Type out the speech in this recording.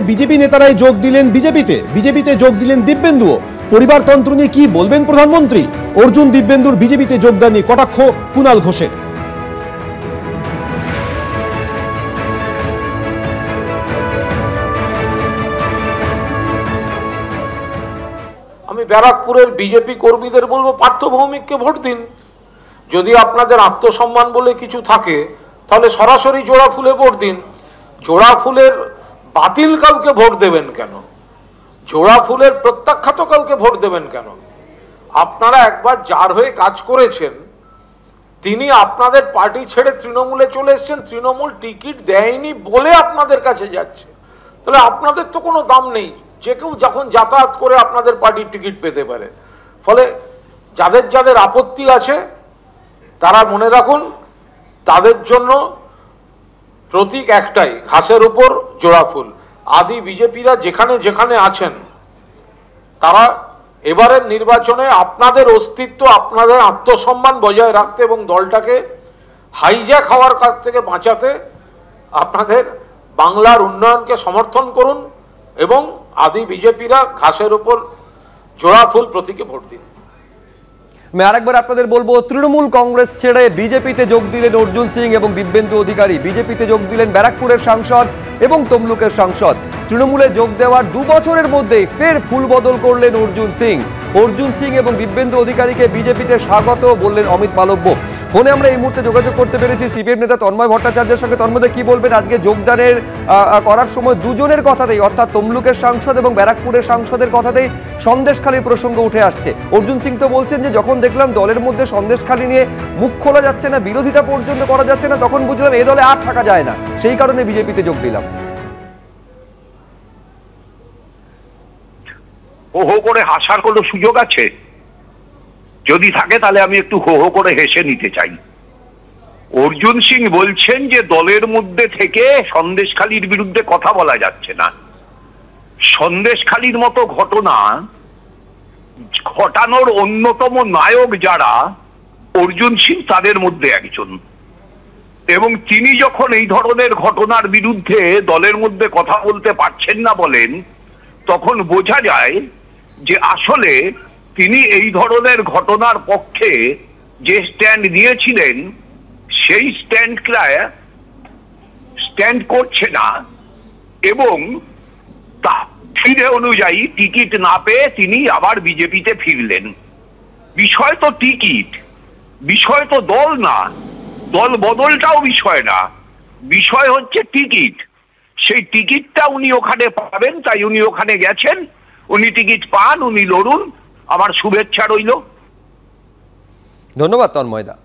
BJP নেতারাই যোগ দিলেন বিজেপিতে যোগ দিলেন দিব্যেন্দুও। পরিবারতন্ত্র নিয়ে কি বলবেন প্রধানমন্ত্রী? অর্জুন দিব্যেন্দুর বিজেপিতে যোগদান নিয়ে কটাক্ষ কুণাল ঘোষের। আমি ব্যারাকপুরের বিজেপি কর্মীদের বলবো, পার্থ ভৌমিককে ভোট দিন। যদি আপনাদের আত্মসম্মান বলে কিছু থাকে তাহলে সরাসরি জোড়া ফুলে ভোট দিন। জোড়া ফুলের বাতিল কাউকে ভোট দেবেন কেন? জোড়া ফুলের প্রত্যাখ্যাত কাউকে ভোট দেবেন কেন? আপনারা একবার যার হয়ে কাজ করেছেন তিনি আপনাদের পার্টি ছেড়ে তৃণমূলে চলে এসেছেন, তৃণমূল টিকিট দেয়নি বলে আপনাদের কাছে যাচ্ছে, তাহলে আপনাদের তো কোনো দাম নেই। যে কেউ যখন যাতায়াত করে আপনাদের পার্টির টিকিট পেতে পারে। ফলে যাদের যাদের আপত্তি আছে তারা মনে রাখুন, তাদের জন্য প্রতীক একটাই, ঘাসের উপর জোড়া ফুল। আদি বিজেপিরা যেখানে যেখানে আছেন তারা এবারের নির্বাচনে আপনাদের অস্তিত্ব, আপনাদের আত্মসম্মান বজায় রাখতে এবং দলটাকে হাইজ্যাক হওয়ার কাছ থেকে বাঁচাতে আপনাদের বাংলার উন্নয়নকে সমর্থন করুন এবং আদি বিজেপিরা ঘাসের উপর জোড়া ফুল প্রতীকে ভোট দিন। আমি আরেকবার আপনাদের বলবো, তৃণমূল কংগ্রেস ছেড়ে বিজেপিতে যোগ দিলেন অর্জুন সিং এবং দিব্যেন্দু অধিকারী। বিজেপিতে যোগ দিলেন ব্যারাকপুরের সাংসদ এবং তমলুকের সাংসদ। তৃণমূলে যোগ দেওয়ার 2 বছরের মধ্যেই ফের ফুল বদল করলেন অর্জুন সিং এবং দিব্যেন্দু অধিকারীকে বিজেপিতে স্বাগত বললেন অমিত মালব্য। ফোনে আমরা এই মুহূর্তে যোগাযোগ করতে পেরেছি সিপিএম নেতা তন্ময় ভট্টাচার্যের সঙ্গে। তন্ময়, কি বলবেন আজকে যোগদানের করার সময় দুজনের কথাতেই, অর্থাৎ তমলুকের সাংসদ এবং ব্যারাকপুরের সাংসদের কথাতেই সন্দেশখালির প্রসঙ্গ উঠে আসছে। অর্জুন সিং তো বলছেন যে যখন দেখলাম দলের মধ্যে সন্দেশখালি নিয়ে মুখ খোলা যাচ্ছে না, বিরোধিতা পর্যন্ত করা যাচ্ছে না, তখন বুঝলাম এই দলে আর থাকা যায় না, সেই কারণে বিজেপিতে যোগ দিলাম। হো হো করে হাসার কোনো সুযোগ আছে? যদি থাকে তাহলে আমি একটু হো হো করে হেসে নিতে চাই। অর্জুন সিং বলছেন যে দলের মধ্যে থেকে সন্দেশখালির বিরুদ্ধে কথা বলা যাচ্ছে না। সন্দেশখালির মতো ঘটনা ঘটানোর অন্যতম নায়ক যারা, অর্জুন সিং তাদের মধ্যে একজন। এবং তিনি যখন এই ধরনের ঘটনার বিরুদ্ধে দলের মধ্যে কথা বলতে পারছেন না বলেন, তখন বোঝা যায় যে আসলে তিনি এই ধরনের ঘটনার পক্ষে যে স্ট্যান্ড নিয়েছিলেন সেই স্ট্যান্ড করছে না, এবং ফিরে অনুযায়ী টিকিট না পেয়ে তিনি আবার বিজেপিতে ফিরলেন। বিষয় তো টিকিট, বিষয় তো দল না, দল বদলটাও বিষয় না, বিষয় হচ্ছে টিকিট। সেই টিকিটটা উনি ওখানে পাবেন, তাই উনি ওখানে গেছেন। উনি টিকিট পান, উনি লড়ুন, আমার শুভেচ্ছা রইল। ধন্যবাদ তন্ময়দা।